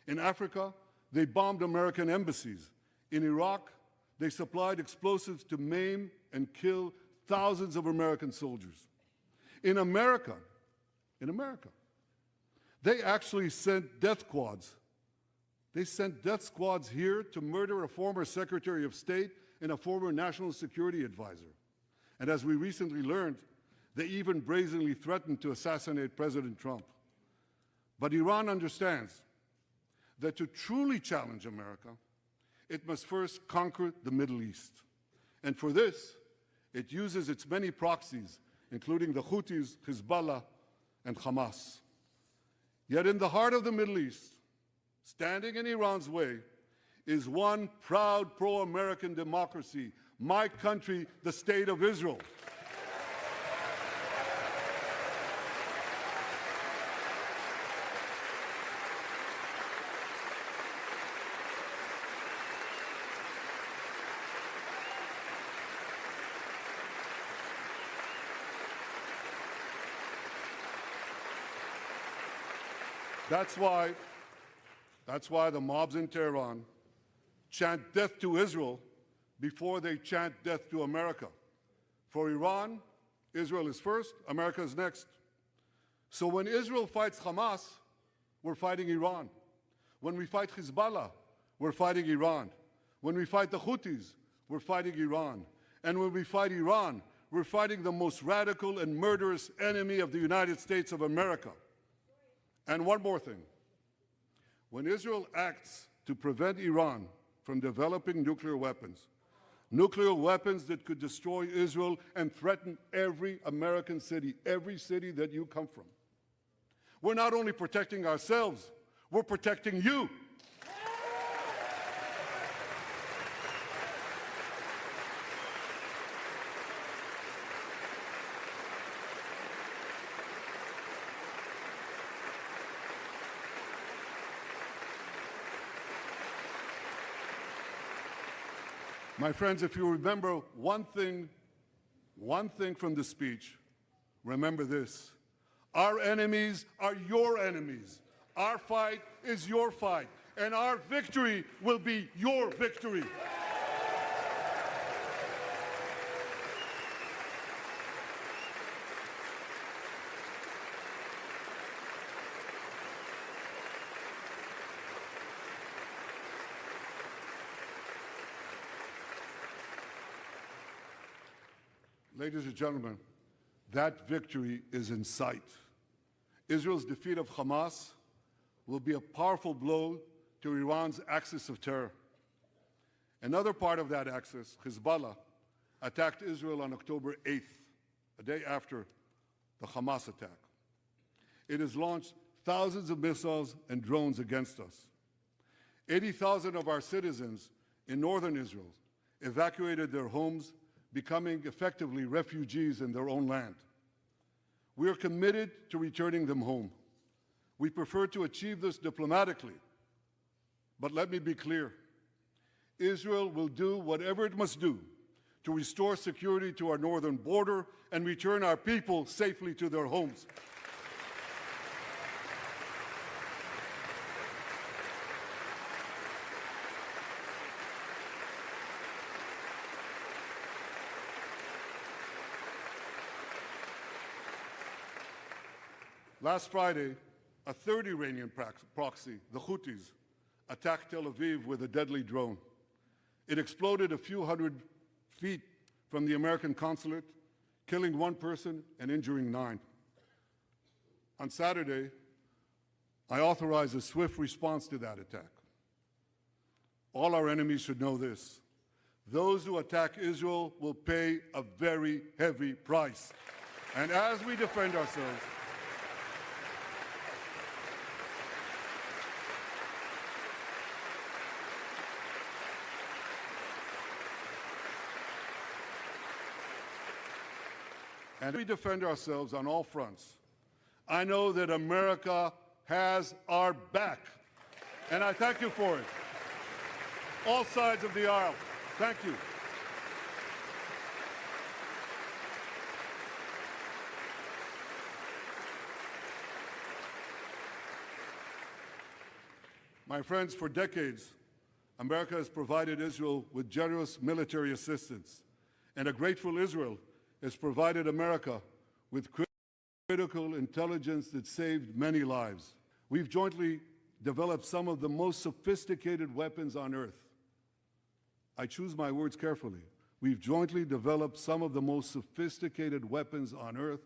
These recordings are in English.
In Africa, they bombed American embassies. In Iraq, they supplied explosives to maim and kill thousands of American soldiers. In America, they actually sent death squads. They sent death squads here to murder a former Secretary of State and a former National Security Advisor. And as we recently learned, they even brazenly threatened to assassinate President Trump. But Iran understands that to truly challenge America, it must first conquer the Middle East. And for this, it uses its many proxies, including the Houthis, Hezbollah, and Hamas. Yet in the heart of the Middle East, standing in Iran's way, is one proud pro-American democracy, my country, the State of Israel. That's why the mobs in Tehran chant death to Israel before they chant death to America. For Iran, Israel is first, America is next. So when Israel fights Hamas, we're fighting Iran. When we fight Hezbollah, we're fighting Iran. When we fight the Houthis, we're fighting Iran. And when we fight Iran, we're fighting the most radical and murderous enemy of the United States of America. And one more thing. When Israel acts to prevent Iran from developing nuclear weapons that could destroy Israel and threaten every American city, every city that you come from, we're not only protecting ourselves, we're protecting you. My friends, if you remember one thing from the speech, remember this. Our enemies are your enemies. Our fight is your fight. And our victory will be your victory. Ladies and gentlemen, that victory is in sight. Israel's defeat of Hamas will be a powerful blow to Iran's axis of terror. Another part of that axis, Hezbollah, attacked Israel on October 8th, a day after the Hamas attack. It has launched thousands of missiles and drones against us. 80,000 of our citizens in northern Israel evacuated their homes, becoming effectively refugees in their own land. We are committed to returning them home. We prefer to achieve this diplomatically. But let me be clear. Israel will do whatever it must do to restore security to our northern border and return our people safely to their homes. Last Friday, a third Iranian proxy, the Houthis, attacked Tel Aviv with a deadly drone. It exploded a few hundred feet from the American consulate, killing one person and injuring 9. On Saturday, I authorized a swift response to that attack. All our enemies should know this. Those who attack Israel will pay a very heavy price. And as we defend ourselves, on all fronts, I know that America has our back. And I thank you for it. All sides of the aisle, thank you. My friends, for decades, America has provided Israel with generous military assistance, and a grateful Israel has provided America with critical intelligence that saved many lives. We've jointly developed some of the most sophisticated weapons on earth. I choose my words carefully. We've jointly developed some of the most sophisticated weapons on earth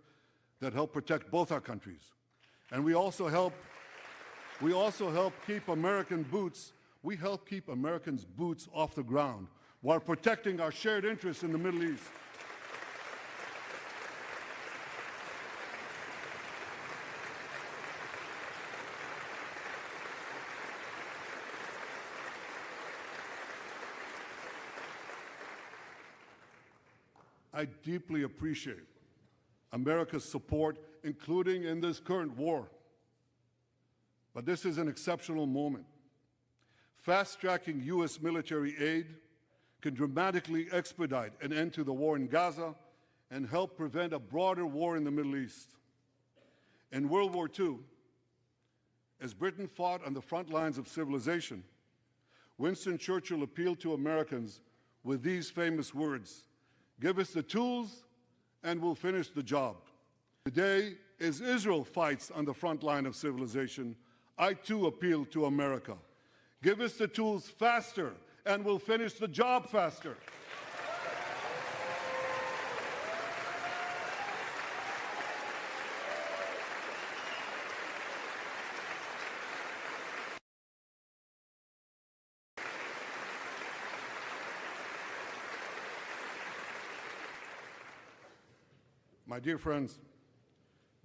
that help protect both our countries. And we also help keep American boots, we help keep Americans' boots off the ground while protecting our shared interests in the Middle East. I deeply appreciate America's support, including in this current war. But this is an exceptional moment. Fast-tracking U.S. military aid can dramatically expedite an end to the war in Gaza and help prevent a broader war in the Middle East. In World War II, as Britain fought on the front lines of civilization, Winston Churchill appealed to Americans with these famous words: "Give us the tools and we'll finish the job." Today, as Israel fights on the front line of civilization, I too appeal to America. Give us the tools faster and we'll finish the job faster. My dear friends,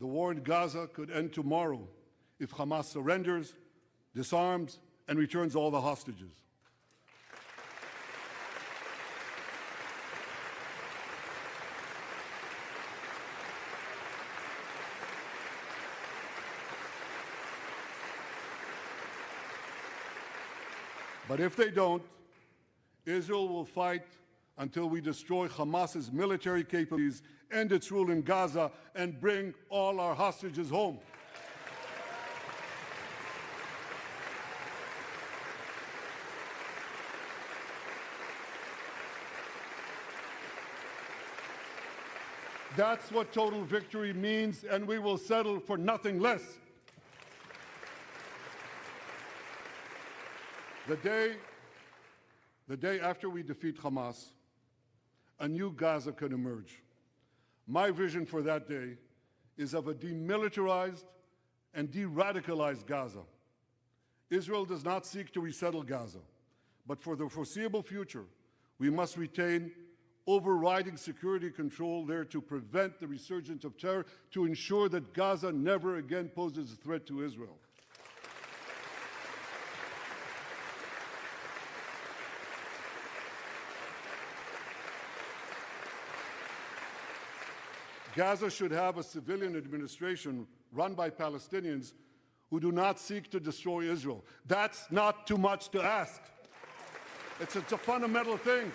the war in Gaza could end tomorrow if Hamas surrenders, disarms, and returns all the hostages. But if they don't, Israel will fight until we destroy Hamas's military capabilities, end its rule in Gaza, and bring all our hostages home. That's what total victory means, and we will settle for nothing less. The day after we defeat Hamas, a new Gaza can emerge. My vision for that day is of a demilitarized and de-radicalized Gaza. Israel does not seek to resettle Gaza, but for the foreseeable future, we must retain overriding security control there to prevent the resurgence of terror, to ensure that Gaza never again poses a threat to Israel. Gaza should have a civilian administration run by Palestinians who do not seek to destroy Israel. That's not too much to ask. It's a fundamental thing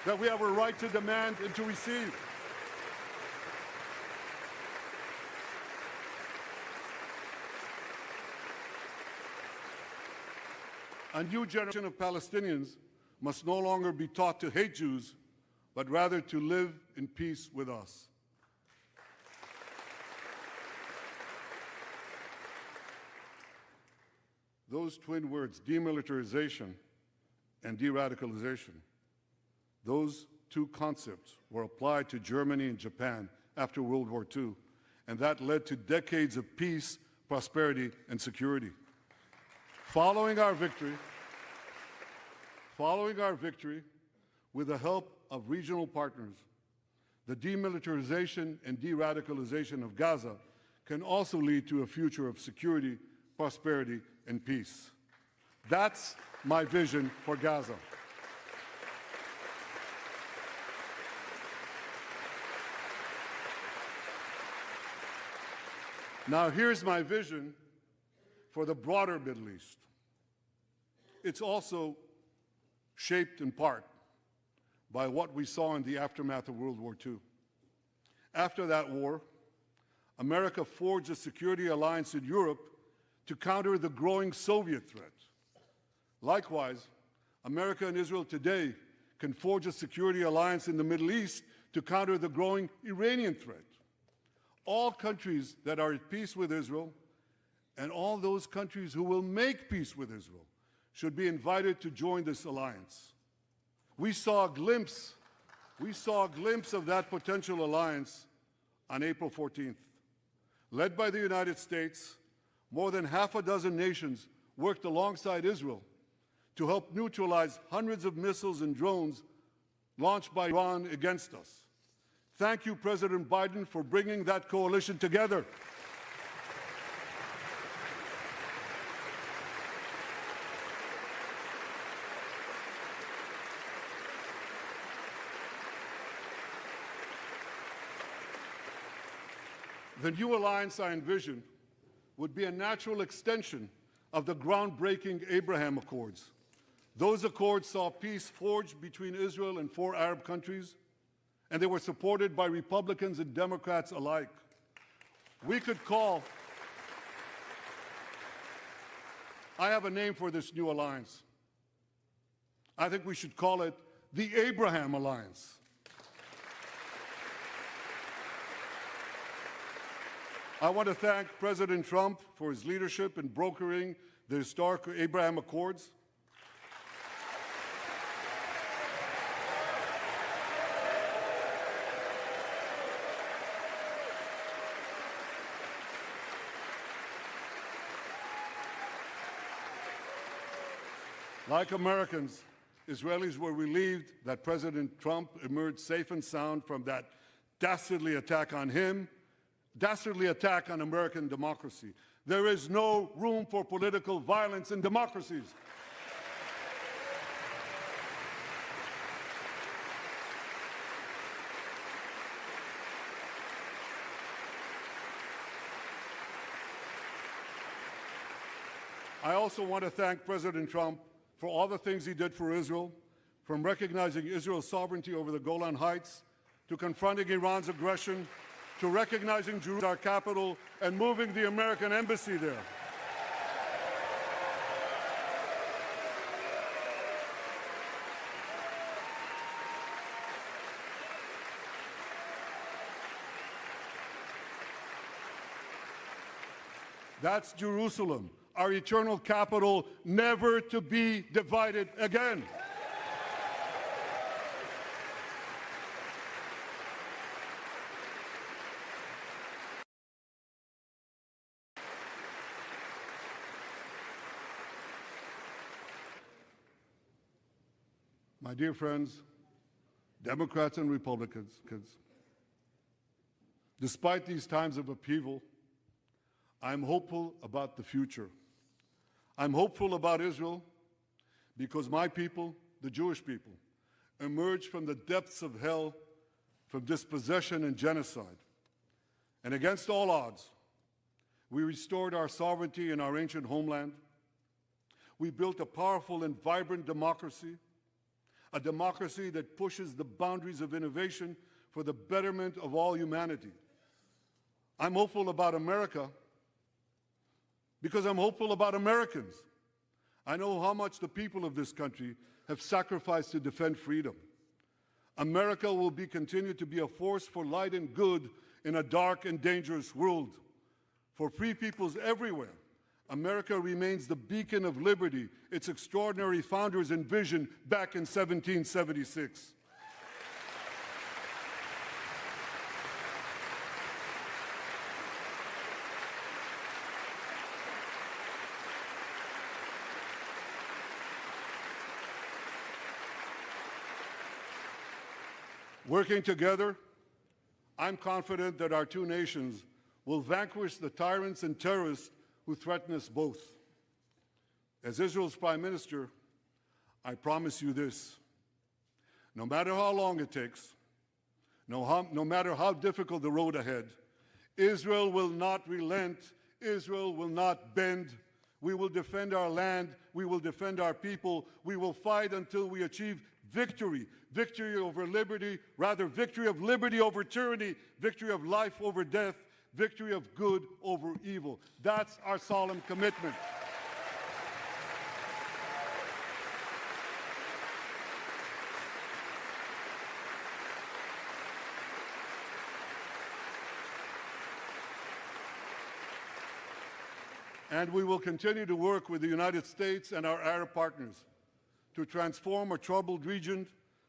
that we have a right to demand and to receive. A new generation of Palestinians must no longer be taught to hate Jews, but rather to live in peace with us. Those twin words, demilitarization and de-radicalization, those two concepts were applied to Germany and Japan after World War II, and that led to decades of peace, prosperity, and security. Following our victory, with the help of regional partners, the demilitarization and de-radicalization of Gaza can also lead to a future of security, prosperity, and peace. That's my vision for Gaza. Now, here's my vision for the broader Middle East. It's also shaped in part by what we saw in the aftermath of World War II. After that war, America forged a security alliance in Europe to counter the growing Soviet threat. Likewise, America and Israel today can forge a security alliance in the Middle East to counter the growing Iranian threat. All countries that are at peace with Israel and all those countries who will make peace with Israel should be invited to join this alliance. We saw a glimpse of that potential alliance on April 14th. Led by the United States, more than half a dozen nations worked alongside Israel to help neutralize hundreds of missiles and drones launched by Iran against us. Thank you, President Biden, for bringing that coalition together. The new alliance I envision would be a natural extension of the groundbreaking Abraham Accords. Those accords saw peace forged between Israel and 4 Arab countries, and they were supported by Republicans and Democrats alike. We could call, I have a name for this new alliance. I think we should call it the Abraham Alliance. I want to thank President Trump for his leadership in brokering the historic Abraham Accords. Like Americans, Israelis were relieved that President Trump emerged safe and sound from that dastardly attack on him, dastardly attack on American democracy. There is no room for political violence in democracies. I also want to thank President Trump for all the things he did for Israel, from recognizing Israel's sovereignty over the Golan Heights, to confronting Iran's aggression, to recognizing Jerusalem as our capital and moving the American embassy there. That's Jerusalem, our eternal capital, never to be divided again. My dear friends, Democrats and Republicans, despite these times of upheaval, I'm hopeful about the future. I'm hopeful about Israel because my people, the Jewish people, emerged from the depths of hell, from dispossession and genocide. And against all odds, we restored our sovereignty in our ancient homeland. We built a powerful and vibrant democracy, a democracy that pushes the boundaries of innovation for the betterment of all humanity. I'm hopeful about America because I'm hopeful about Americans. I know how much the people of this country have sacrificed to defend freedom. America will continue to be a force for light and good in a dark and dangerous world. For free peoples everywhere, America remains the beacon of liberty its extraordinary founders envisioned back in 1776. Working together, I'm confident that our two nations will vanquish the tyrants and terrorists who threaten us both. As Israel's Prime Minister, I promise you this: no matter how long it takes, no matter how difficult the road ahead, Israel will not relent, Israel will not bend. We will defend our land, we will defend our people, we will fight until we achieve victory. Victory over liberty, rather victory of liberty over tyranny, victory of life over death, victory of good over evil. That's our solemn commitment. And we will continue to work with the United States and our Arab partners to transform a troubled region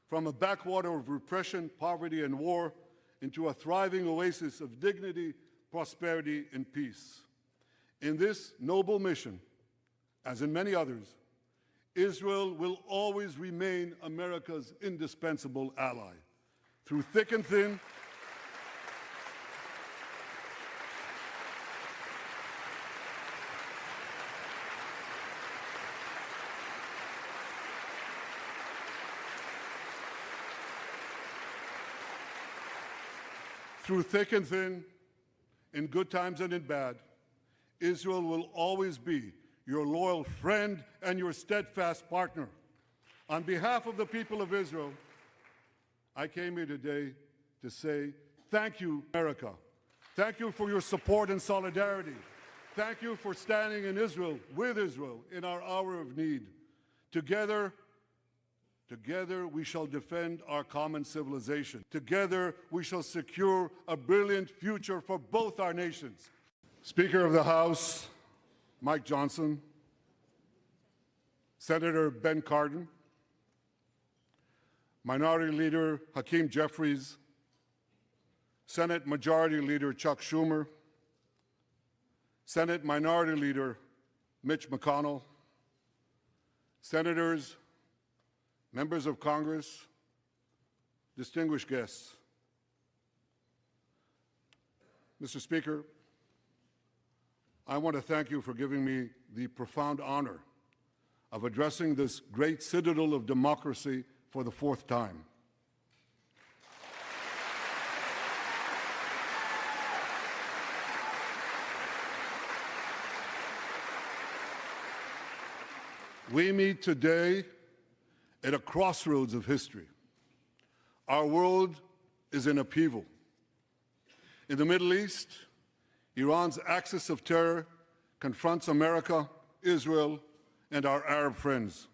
from a backwater of repression, poverty, and war into a thriving oasis of dignity, prosperity, and peace. In this noble mission, as in many others, Israel will always remain America's indispensable ally. Through thick and thin, in good times and in bad, Israel will always be your loyal friend and your steadfast partner. On behalf of the people of Israel, I came here today to say thank you, America. Thank you for your support and solidarity. Thank you for standing in Israel, with Israel, in our hour of need. Together we shall defend our common civilization. Together we shall secure a brilliant future for both our nations. Speaker of the House, Mike Johnson, Senator Ben Cardin, Minority Leader Hakeem Jeffries, Senate Majority Leader Chuck Schumer, Senate Minority Leader Mitch McConnell, Senators, members of Congress, distinguished guests. Mr. Speaker, I want to thank you for giving me the profound honor of addressing this great citadel of democracy for the fourth time. We meet today at a crossroads of history. Our world is in upheaval. In the Middle East, Iran's axis of terror confronts America, Israel, and our Arab friends.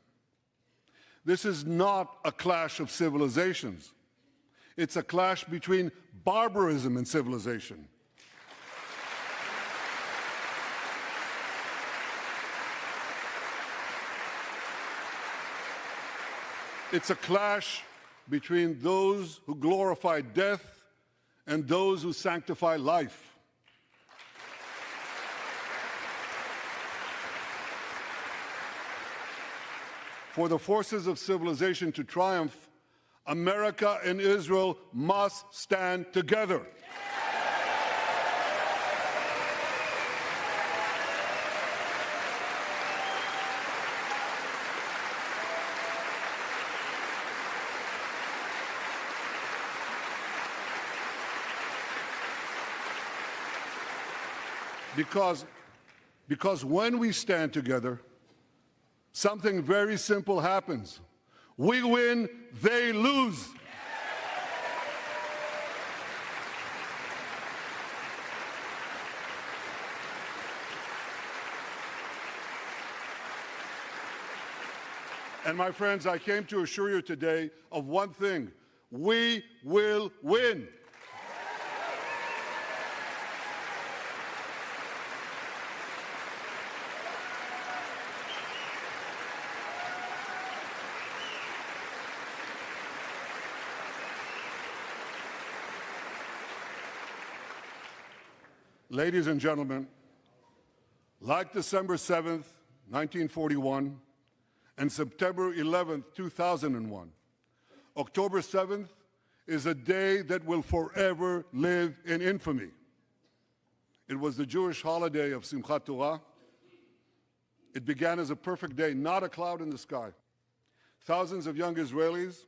This is not a clash of civilizations. It's a clash between barbarism and civilization. It's a clash between those who glorify death and those who sanctify life. For the forces of civilization to triumph, America and Israel must stand together. Because when we stand together, something very simple happens. We win, they lose. And my friends, I came to assure you today of one thing: we will win. Ladies and gentlemen, like December 7th, 1941, and September 11th, 2001, October 7th is a day that will forever live in infamy. It was the Jewish holiday of Simchat Torah. It began as a perfect day, not a cloud in the sky. Thousands of young Israelis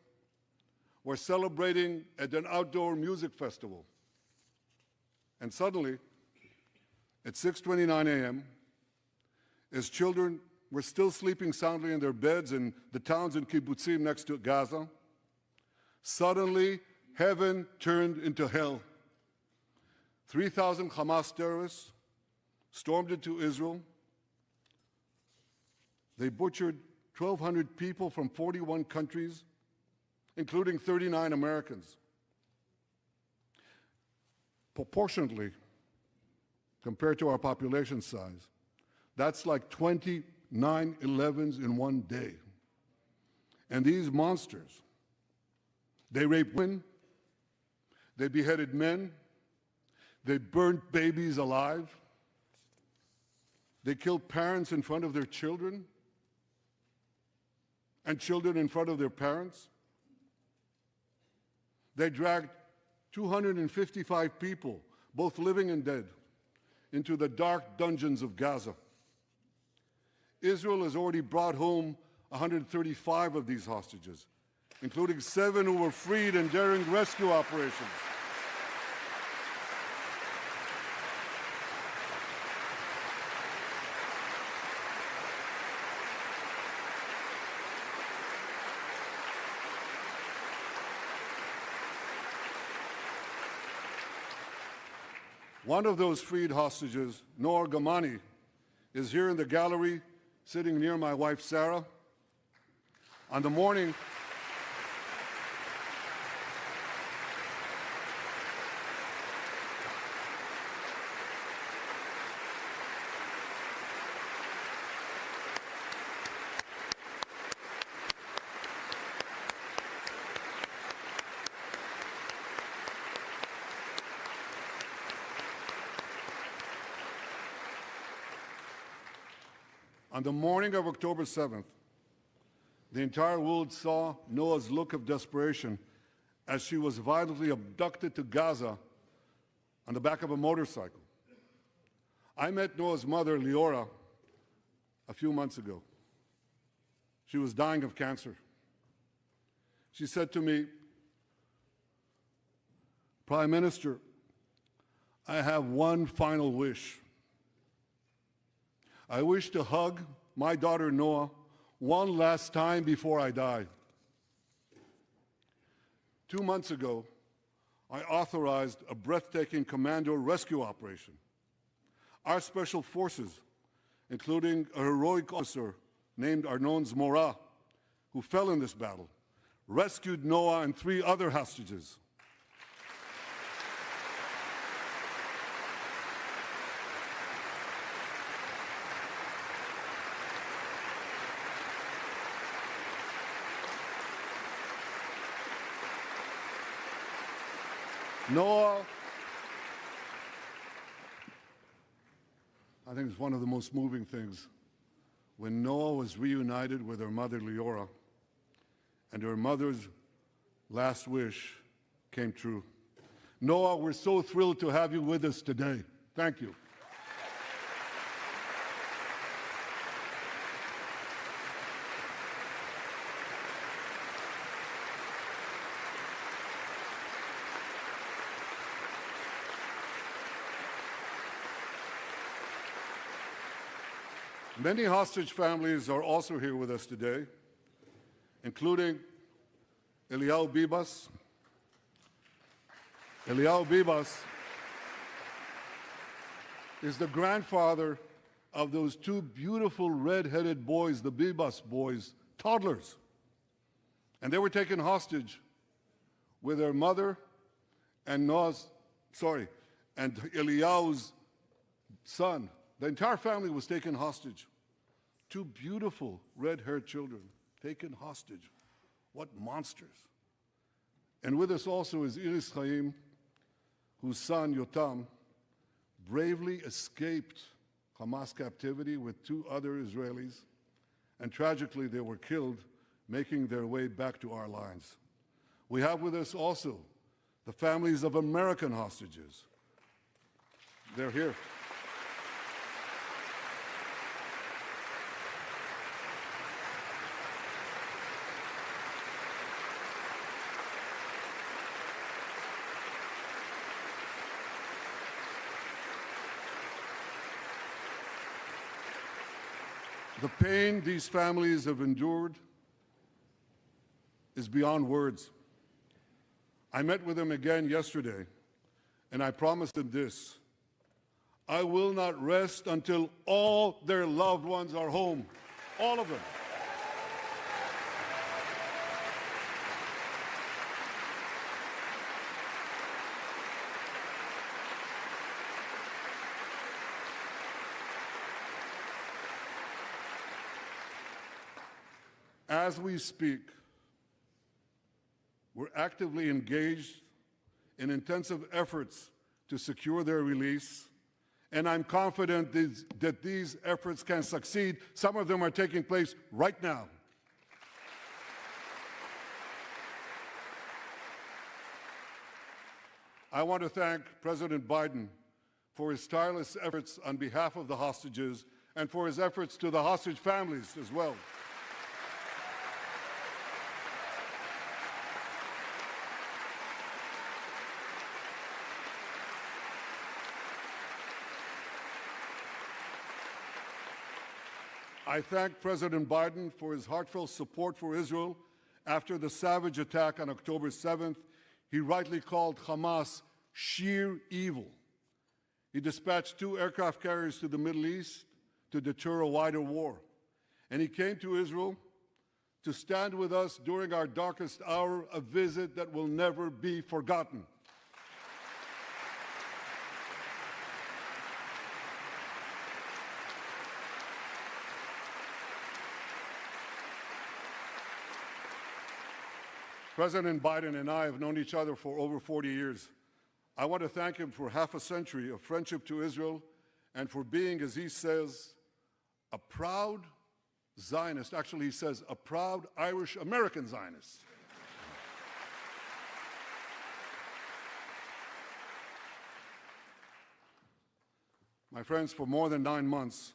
were celebrating at an outdoor music festival. And suddenly, at 6:29 a.m., as children were still sleeping soundly in their beds in the towns and kibbutzim next to Gaza, suddenly heaven turned into hell. 3,000 Hamas terrorists stormed into Israel. They butchered 1,200 people from 41 countries, including 39 Americans. Proportionately, compared to our population size, That's like 20 9/11s in one day. And these monsters, they raped women, they beheaded men, they burnt babies alive, they killed parents in front of their children, and children in front of their parents. They dragged 255 people, both living and dead, into the dark dungeons of Gaza. Israel has already brought home 135 of these hostages, including 7 who were freed in daring rescue operations. One of those freed hostages, Noor Gamani, is here in the gallery, sitting near my wife, Sarah. On the morning of October 7th, the entire world saw Noah's look of desperation as she was violently abducted to Gaza on the back of a motorcycle. I met Noah's mother, Leora, a few months ago. She was dying of cancer. She said to me, "Prime Minister, I have one final wish. I wish to hug my daughter Noah one last time before I die." 2 months ago, I authorized a breathtaking commando rescue operation. Our special forces, including a heroic officer named Arnon Zmora, who fell in this battle, rescued Noah and 3 other hostages. Noah, I think it's one of the most moving things. When Noah was reunited with her mother, Leora, and her mother's last wish came true. Noah, we're so thrilled to have you with us today. Thank you. Many hostage families are also here with us today, including Eliyahu Bibas. Eliyahu Bibas is the grandfather of those 2 beautiful red-headed boys, the Bibas boys, toddlers. And they were taken hostage with their mother and Eliyahu's son. The entire family was taken hostage. 2 beautiful red-haired children taken hostage. What monsters. And with us also is Iris Chaim, whose son, Yotam, bravely escaped Hamas captivity with 2 other Israelis, and tragically they were killed, making their way back to our lines. We have with us also the families of American hostages. They're here. The pain these families have endured is beyond words. I met with them again yesterday, and I promised them this: I will not rest until all their loved ones are home, all of them. As we speak, we're actively engaged in intensive efforts to secure their release, and I'm confident that these efforts can succeed. Some of them are taking place right now. I want to thank President Biden for his tireless efforts on behalf of the hostages and for his efforts to the hostage families as well. I thank President Biden for his heartfelt support for Israel after the savage attack on October 7th. He rightly called Hamas sheer evil. He dispatched 2 aircraft carriers to the Middle East to deter a wider war. And he came to Israel to stand with us during our darkest hour, a visit that will never be forgotten. President Biden and I have known each other for over 40 years. I want to thank him for half a century of friendship to Israel and for being, as he says, a proud Zionist. Actually, he says a proud Irish-American Zionist. My friends, for more than 9 months,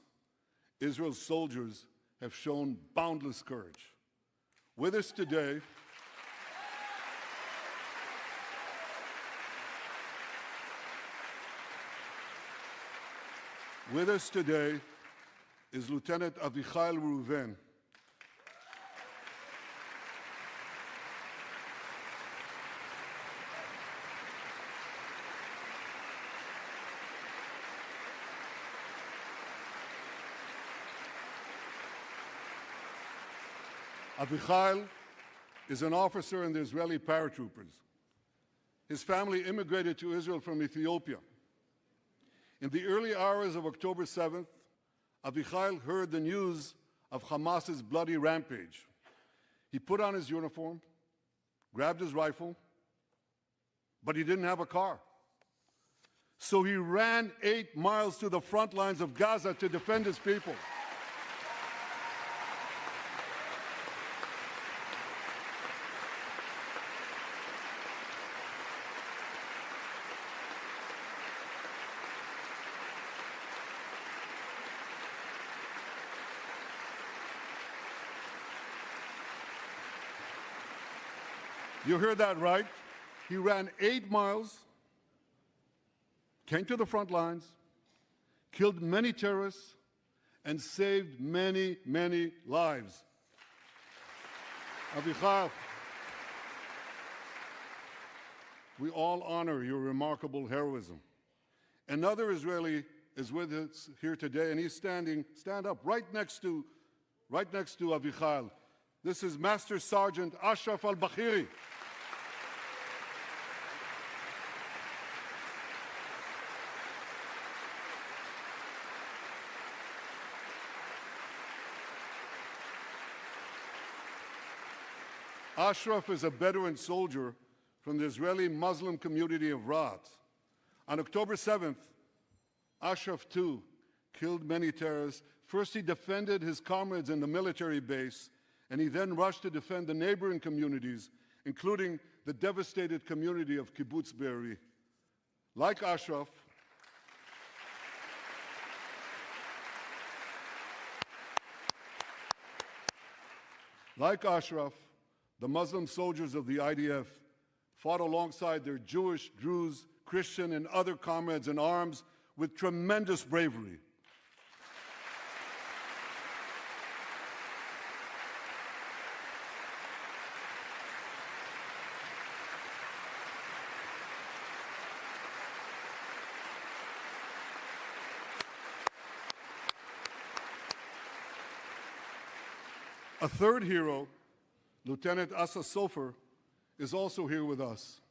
Israel's soldiers have shown boundless courage. With us today, is Lieutenant Avichai Reuven. Avichai is an officer in the Israeli paratroopers. His family immigrated to Israel from Ethiopia. In the early hours of October 7th, Avichai heard the news of Hamas's bloody rampage. He put on his uniform, grabbed his rifle, but he didn't have a car. So he ran 8 miles to the front lines of Gaza to defend his people. You heard that right. He ran 8 miles, came to the front lines, killed many terrorists, and saved many, many lives. Avichai, we all honor your remarkable heroism. Another Israeli is with us here today, and he's stand up right next to Avichai. This is Master Sergeant Ashraf al-Bakhiri. Ashraf is a Bedouin soldier from the Israeli Muslim community of Raat. On October 7th, Ashraf, too, killed many terrorists. First, he defended his comrades in the military base, and he then rushed to defend the neighboring communities, including the devastated community of Kibbutz Be'eri. Like Ashraf, the Muslim soldiers of the IDF fought alongside their Jewish, Druze, Christian, and other comrades in arms with tremendous bravery. A third hero, Lieutenant Asa Sofer, is also here with us.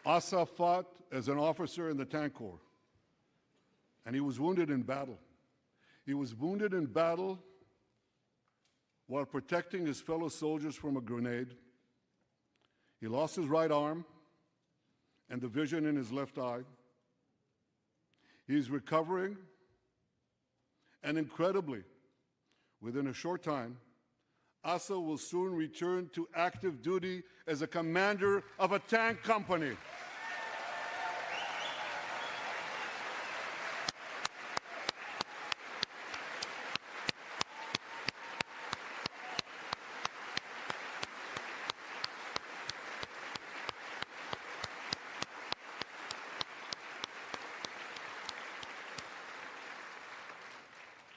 Asa fought as an officer in the Tank Corps, and he was wounded in battle. He was wounded in battle while protecting his fellow soldiers from a grenade. He lost his right arm and the vision in his left eye. He's recovering, and incredibly, within a short time, Asa will soon return to active duty as a commander of a tank company.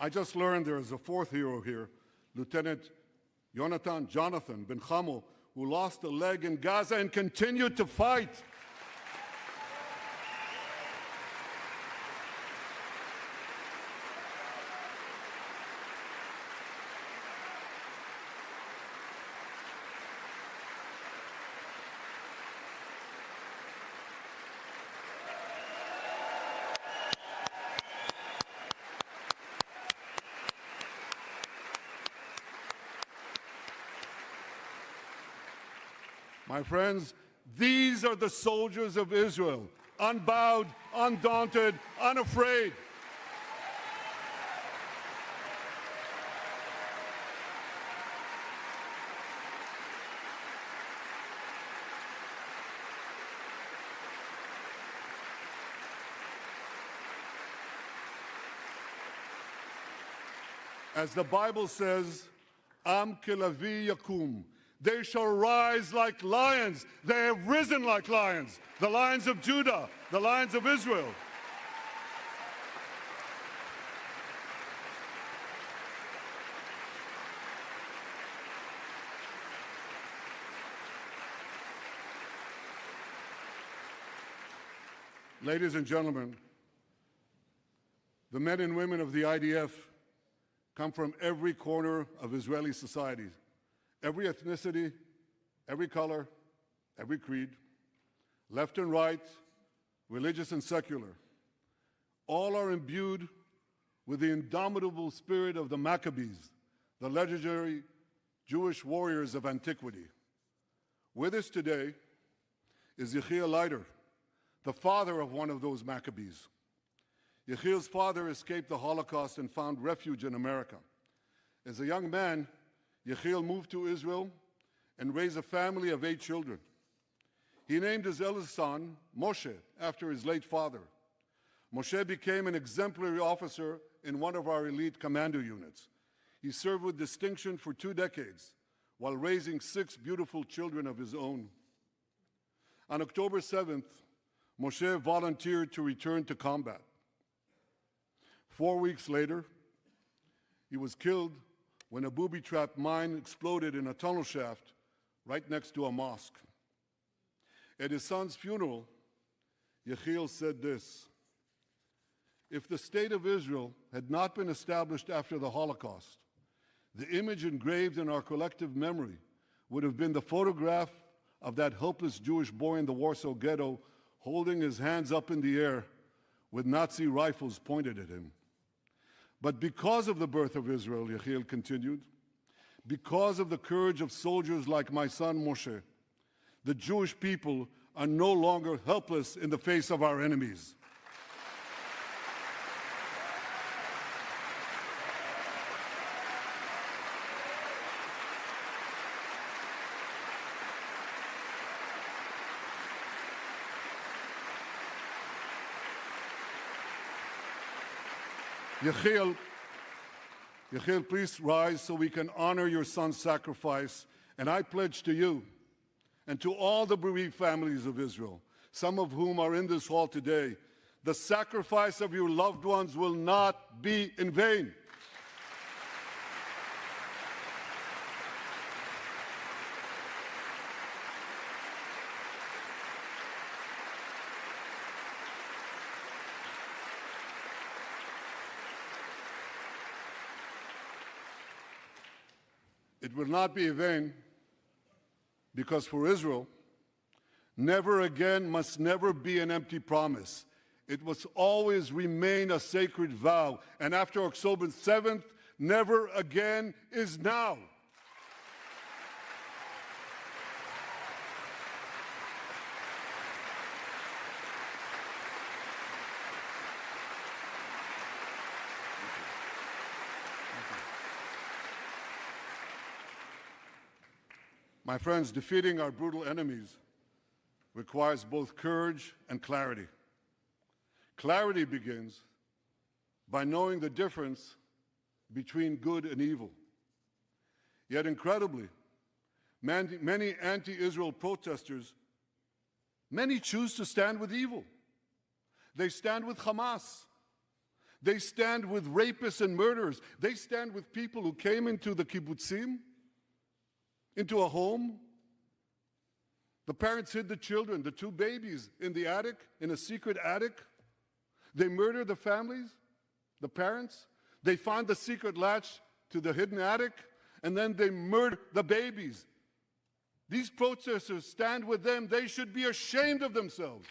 I just learned there is a fourth hero here, Lieutenant Jonathan Ben Chamo, who lost a leg in Gaza and continued to fight. My friends, these are the soldiers of Israel, unbowed, undaunted, unafraid. As the Bible says, Am kelavi yakum. They shall rise like lions. They have risen like lions. The lions of Judah, the lions of Israel. Ladies and gentlemen, the men and women of the IDF come from every corner of Israeli society. Every ethnicity, every color, every creed, left and right, religious and secular, all are imbued with the indomitable spirit of the Maccabees, the legendary Jewish warriors of antiquity. With us today is Yechiel Leiter, the father of one of those Maccabees. Yechiel's father escaped the Holocaust and found refuge in America. As a young man, Yechiel moved to Israel and raised a family of 8 children. He named his eldest son, Moshe, after his late father. Moshe became an exemplary officer in one of our elite commando units. He served with distinction for 2 decades while raising 6 beautiful children of his own. On October 7th, Moshe volunteered to return to combat. 4 weeks later, he was killed when a booby-trapped mine exploded in a tunnel shaft right next to a mosque. At his son's funeral, Yechiel said this: "If the state of Israel had not been established after the Holocaust, the image engraved in our collective memory would have been the photograph of that helpless Jewish boy in the Warsaw Ghetto holding his hands up in the air with Nazi rifles pointed at him. But because of the birth of Israel," Yechiel continued, "because of the courage of soldiers like my son Moshe, the Jewish people are no longer helpless in the face of our enemies." Yechiel, please rise so we can honor your son's sacrifice. And I pledge to you and to all the bereaved families of Israel, some of whom are in this hall today, the sacrifice of your loved ones will not be in vain. It will not be in vain because for Israel, Never again must never be an empty promise. It must always remain a sacred vow. And after October 7th, never again is now. My friends, defeating our brutal enemies requires both courage and clarity. Clarity begins by knowing the difference between good and evil. Yet incredibly, many anti-Israel protesters, many choose to stand with evil. They stand with Hamas. They stand with rapists and murderers. They stand with people who came into the kibbutzim, into a home. The parents hid the children, the two babies, in the attic, in a secret attic. They murdered the families, the parents. They found the secret latch to the hidden attic, and then they murdered the babies. These protesters stand with them. They should be ashamed of themselves.